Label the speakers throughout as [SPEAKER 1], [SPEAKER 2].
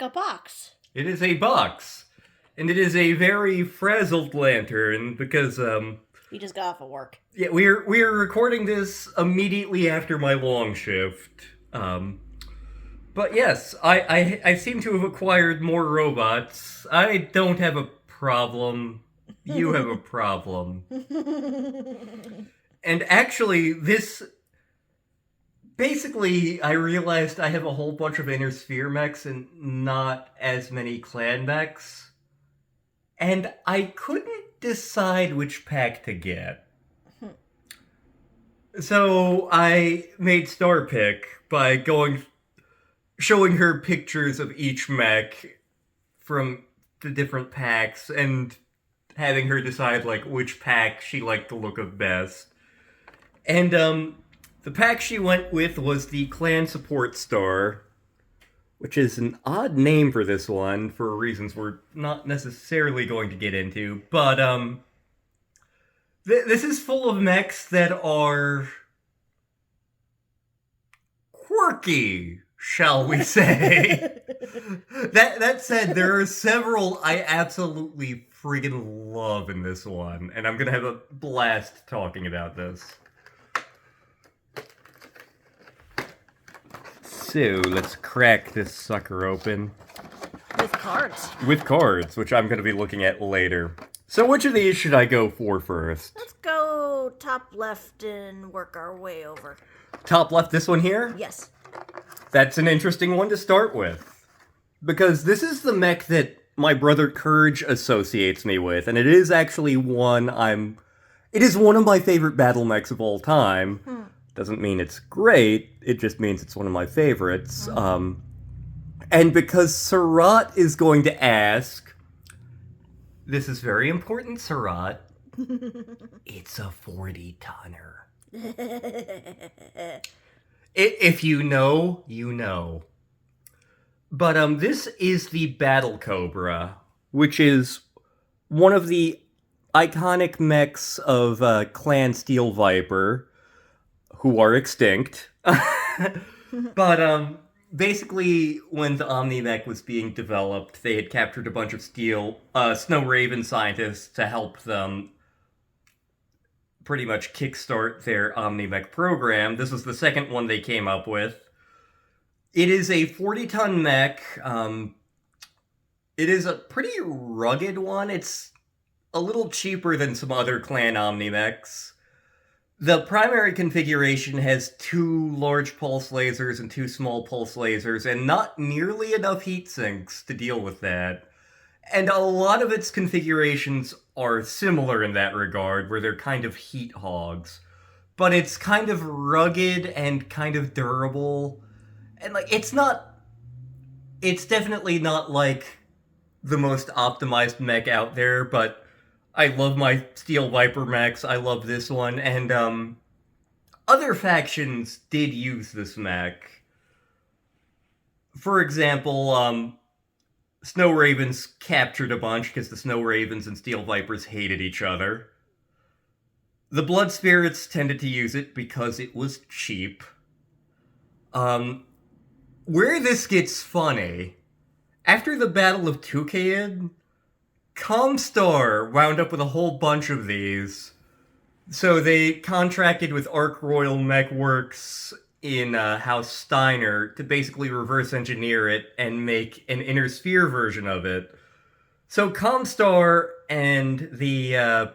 [SPEAKER 1] a box.
[SPEAKER 2] It is a box. And it is a very frazzled lantern because,
[SPEAKER 1] He just got off of work.
[SPEAKER 2] yeah, we're recording this immediately after my long shift. But yes, I seem to have acquired more robots. I don't have a problem. You have a problem. And actually, basically, I realized I have a whole bunch of inner sphere mechs and not as many clan mechs. And I couldn't decide which pack to get. So I made StarPick by showing her pictures of each mech from the different packs and having her decide which pack she liked the look of best. And the pack she went with was the Clan Support Star, which is an odd name for this one for reasons we're not necessarily going to get into. But this is full of mechs that are quirky, shall we say. That said, there are several I absolutely friggin' love in this one, and I'm gonna have a blast talking about this. So, let's crack this sucker open.
[SPEAKER 1] With cards.
[SPEAKER 2] With cards, which I'm going to be looking at later. So which of these should I go for first?
[SPEAKER 1] Let's go top left and work our way over.
[SPEAKER 2] Top left, this one here?
[SPEAKER 1] Yes.
[SPEAKER 2] That's an interesting one to start with. Because this is the mech that my brother Courage associates me with, and it is actually It is one of my favorite battle mechs of all time. Doesn't mean it's great, it just means it's one of my favorites. And because Surratt is going to ask, this is very important, Surratt, it's a 40-tonner. If you know, you know. But this is the Battle Cobra, which is one of the iconic mechs of Clan Steel Viper, who are extinct. But basically, when the Omni-Mech was being developed, they had captured a bunch of Snow Raven scientists to help them pretty much kickstart their Omni-Mech program. This was the second one they came up with. It is a 40-ton mech. It is a pretty rugged one. It's a little cheaper than some other Clan Omni-Mechs. The primary configuration has 2 large pulse lasers and 2 small pulse lasers, and not nearly enough heat sinks to deal with that. And a lot of its configurations are similar in that regard, where they're kind of heat hogs. But it's kind of rugged and kind of durable. And, it's definitely not, the most optimized mech out there, but I love my Steel Viper mechs, I love this one, and, other factions did use this mech. For example, Snow Ravens captured a bunch, because the Snow Ravens and Steel Vipers hated each other. The Blood Spirits tended to use it because it was cheap. Where this gets funny, after the Battle of Tukaid, Comstar wound up with a whole bunch of these. So they contracted with Ark Royal Mechworks in House Steiner to basically reverse engineer it and make an Inner Sphere version of it. So Comstar and the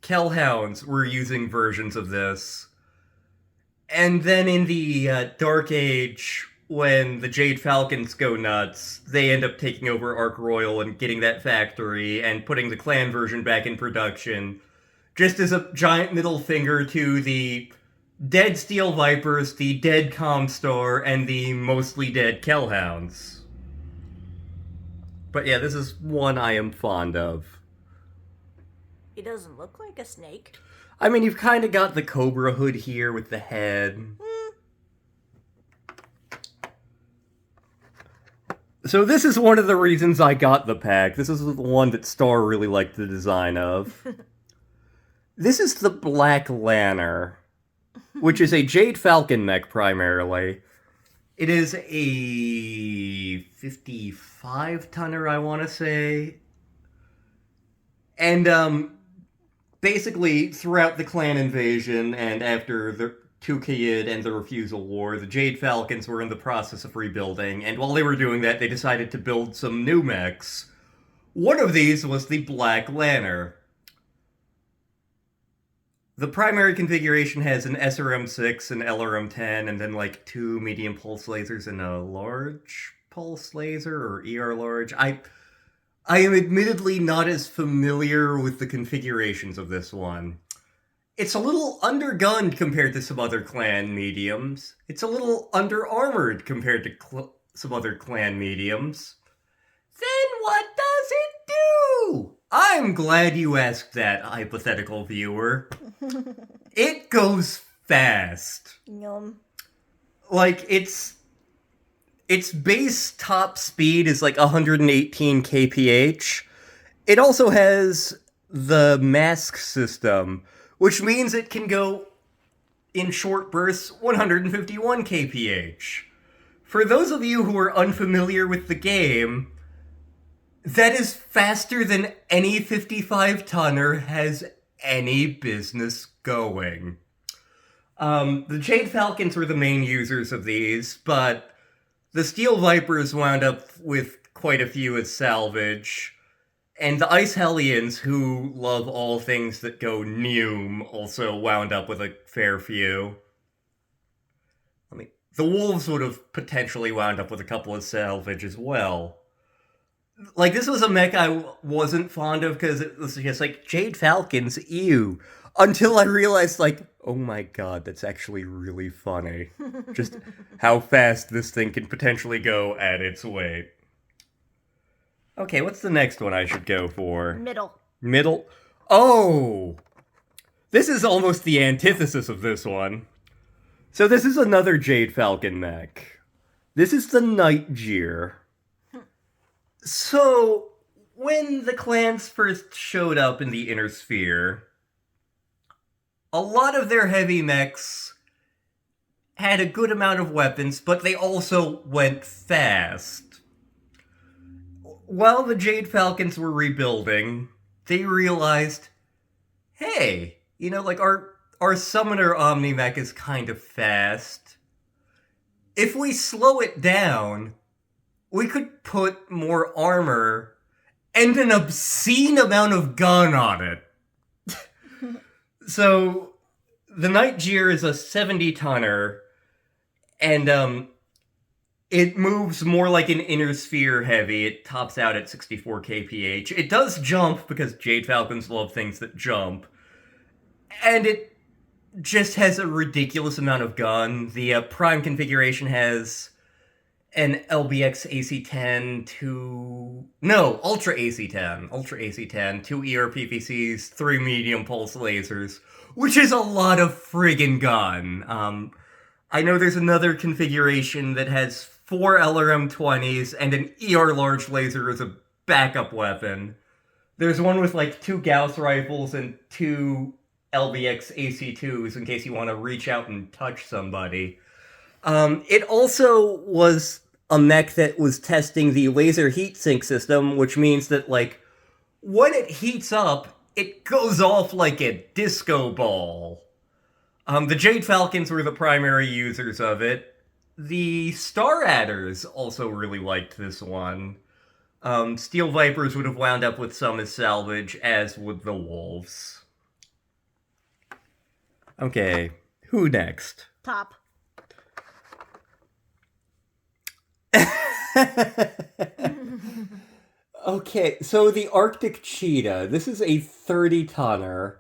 [SPEAKER 2] Kellhounds were using versions of this. And then in the Dark Age, when the Jade Falcons go nuts, they end up taking over Ark Royal and getting that factory and putting the clan version back in production, just as a giant middle finger to the dead Steel Vipers, the dead Comstar, and the mostly dead Kellhounds. But yeah, this is one I am fond of.
[SPEAKER 1] He doesn't look like a snake.
[SPEAKER 2] I mean, you've kind of got the Cobra hood here with the head. So this is one of the reasons I got the pack. This is the one that Star really liked the design of. This is the Black Lanner, which is a Jade Falcon mech primarily. It is a 55-tonner, I want to say. And basically, throughout the clan invasion and after the Tukayid and the Refusal War, the Jade Falcons were in the process of rebuilding, and while they were doing that, they decided to build some new mechs. One of these was the Black Lanner. The primary configuration has an SRM-6, an LRM-10, and then like 2 medium pulse lasers and a large pulse laser, or ER large. I am admittedly not as familiar with the configurations of this one. It's a little undergunned compared to some other clan mediums. It's a little under-armored compared to some other clan mediums. Then what does it do? I'm glad you asked that, hypothetical viewer. It goes fast.
[SPEAKER 1] Yum.
[SPEAKER 2] Like, its base top speed is like 118 kph. It also has the mask system, which means it can go in short bursts 151 kph. For those of you who are unfamiliar with the game, that is faster than any 55-tonner has any business going. The Jade Falcons were the main users of these, but the Steel Vipers wound up with quite a few as salvage, and the Ice Hellions, who love all things that go Neum, also wound up with a fair few. I mean, the Wolves would have potentially wound up with a couple of salvage as well. Like, this was a mech I wasn't fond of because it was just like, Jade Falcons, ew. Until I realized, like, oh my god, that's actually really funny. Just how fast this thing can potentially go at its weight. Okay, what's the next one I should go for?
[SPEAKER 1] Middle.
[SPEAKER 2] Middle? Oh! This is almost the antithesis of this one. So this is another Jade Falcon mech. This is the Night Jeer. So, when the clans first showed up in the Inner Sphere, a lot of their heavy mechs had a good amount of weapons, but they also went fast. While the Jade Falcons were rebuilding, they realized, hey, you know, like, our Summoner Omni-Mech is kind of fast. If we slow it down, we could put more armor and an obscene amount of gun on it. So, the Night Jeer is a 70-tonner, and it moves more like an Inner Sphere heavy. It tops out at 64 kph. It does jump, because Jade Falcons love things that jump. And it just has a ridiculous amount of gun. The Prime configuration has an LBX AC-10, Ultra AC-10, 2 ERPVCs, 3 medium pulse lasers, which is a lot of friggin' gun. I know there's another configuration that has 4 LRM-20s and an ER large laser as a backup weapon. There's one with like 2 Gauss rifles and 2 LBX AC-2s in case you want to reach out and touch somebody. It also was a mech that was testing the laser heat sink system, which means that, like, when it heats up, it goes off like a disco ball. The Jade Falcons were the primary users of it. The Star Adders also really liked this one. Steel Vipers would have wound up with some as salvage, as would the Wolves. Okay, who next?
[SPEAKER 1] Top.
[SPEAKER 2] Okay, so the Arctic Cheetah. This is a 30-tonner.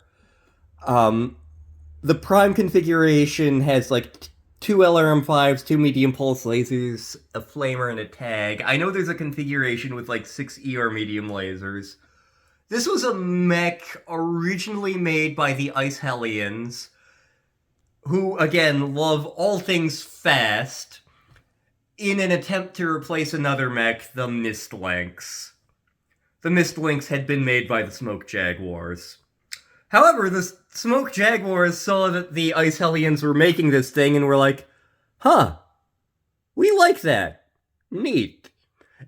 [SPEAKER 2] The Prime configuration has like 2 LRM-5s, 2 medium pulse lasers, a flamer, and a tag. I know there's a configuration with like 6 ER medium lasers. This was a mech originally made by the Ice Hellions, who, again, love all things fast, in an attempt to replace another mech, the Mist Lynx. The Mist Lynx had been made by the Smoke Jaguars. However, the Smoke Jaguars saw that the Ice Hellions were making this thing and were like, huh, We like that. Neat.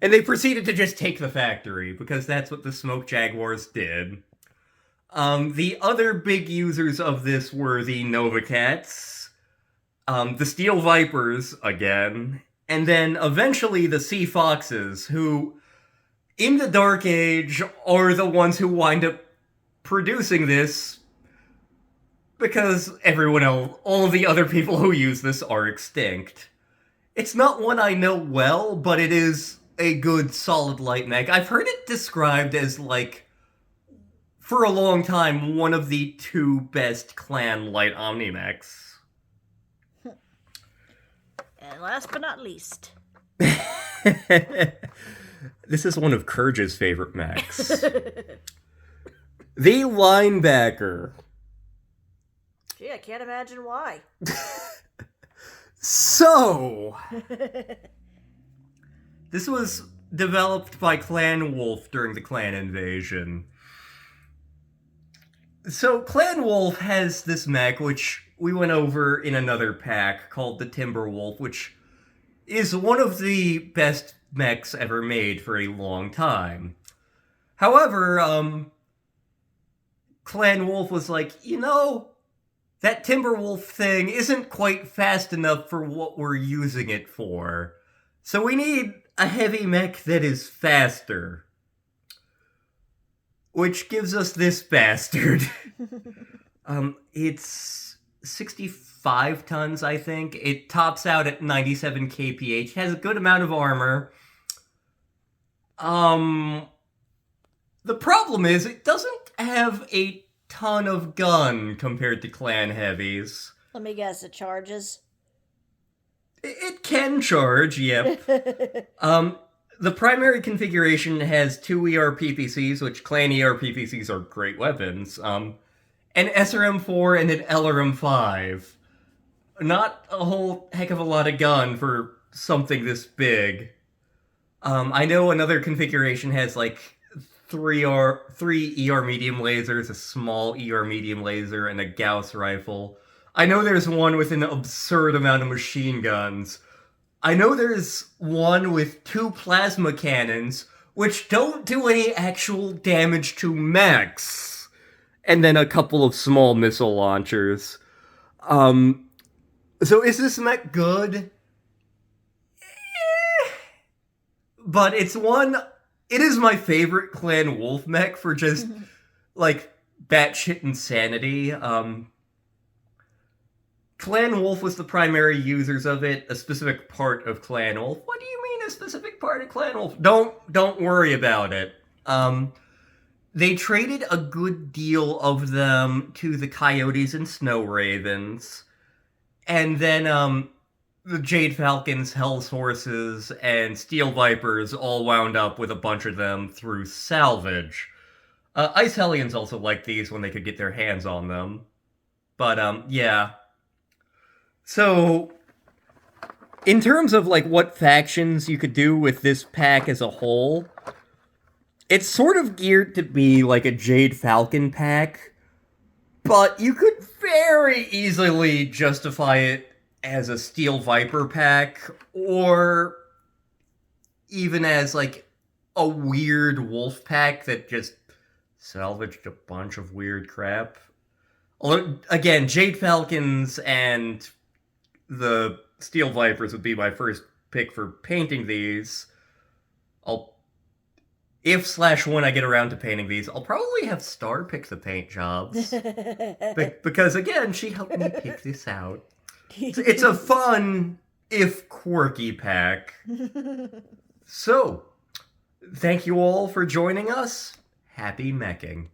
[SPEAKER 2] And they proceeded to just take the factory, because that's what the Smoke Jaguars did. The other big users of this were the Nova Cats, the Steel Vipers, again, and then eventually the Sea Foxes, who, in the Dark Age, are the ones who wind up producing this, because everyone else, all of the other people who use this are extinct. It's not one I know well, but it is a good, solid light mech. I've heard it described as, like, for a long time, one of the 2 best clan light Omnimechs.
[SPEAKER 1] And last but not least.
[SPEAKER 2] This is one of Kurge's favorite mechs. The Linebacker.
[SPEAKER 1] Gee, I can't imagine why.
[SPEAKER 2] So, this was developed by Clan Wolf during the clan invasion. So, Clan Wolf has this mech, which we went over in another pack, called the Timberwolf, which is one of the best mechs ever made for a long time. However, Clan Wolf was like, that Timberwolf thing isn't quite fast enough for what we're using it for. So we need a heavy mech that is faster. Which gives us this bastard. It's 65 tons, I think. It tops out at 97 kph. Has a good amount of armor. The problem is, it doesn't have a ton of gun compared to clan heavies.
[SPEAKER 1] Let me guess, it charges?
[SPEAKER 2] It can charge, yep. The primary configuration has 2 ERPPCs, which clan ERPPCs are great weapons, an SRM4 and an LRM5. Not a whole heck of a lot of gun for something this big. I know another configuration has, like, 3 ER medium lasers, a small ER medium laser, and a Gauss rifle. I know there's one with an absurd amount of machine guns. I know there's one with 2 plasma cannons, which don't do any actual damage to mechs. And then a couple of small missile launchers. So is this mech good? But it is my favorite Clan Wolf mech for just, like, batshit insanity. Clan Wolf was the primary users of it, a specific part of Clan Wolf. What do you mean a specific part of Clan Wolf? Don't worry about it. They traded a good deal of them to the Coyotes and Snow Ravens. And then, the Jade Falcons, Hell's Horses, and Steel Vipers all wound up with a bunch of them through salvage. Ice Hellions also liked these when they could get their hands on them. But, yeah. So, in terms of, like, what factions you could do with this pack as a whole, it's sort of geared to be like a Jade Falcon pack, but you could very easily justify it as a Steel Viper pack, or even as, like, a weird wolf pack that just salvaged a bunch of weird crap. Although, again, Jade Falcons and the Steel Vipers would be my first pick for painting these. When I get around to painting these, I'll probably have Star pick the paint jobs. Because, again, she helped me pick this out. It's a fun, if quirky, pack. So, thank you all for joining us. Happy meching.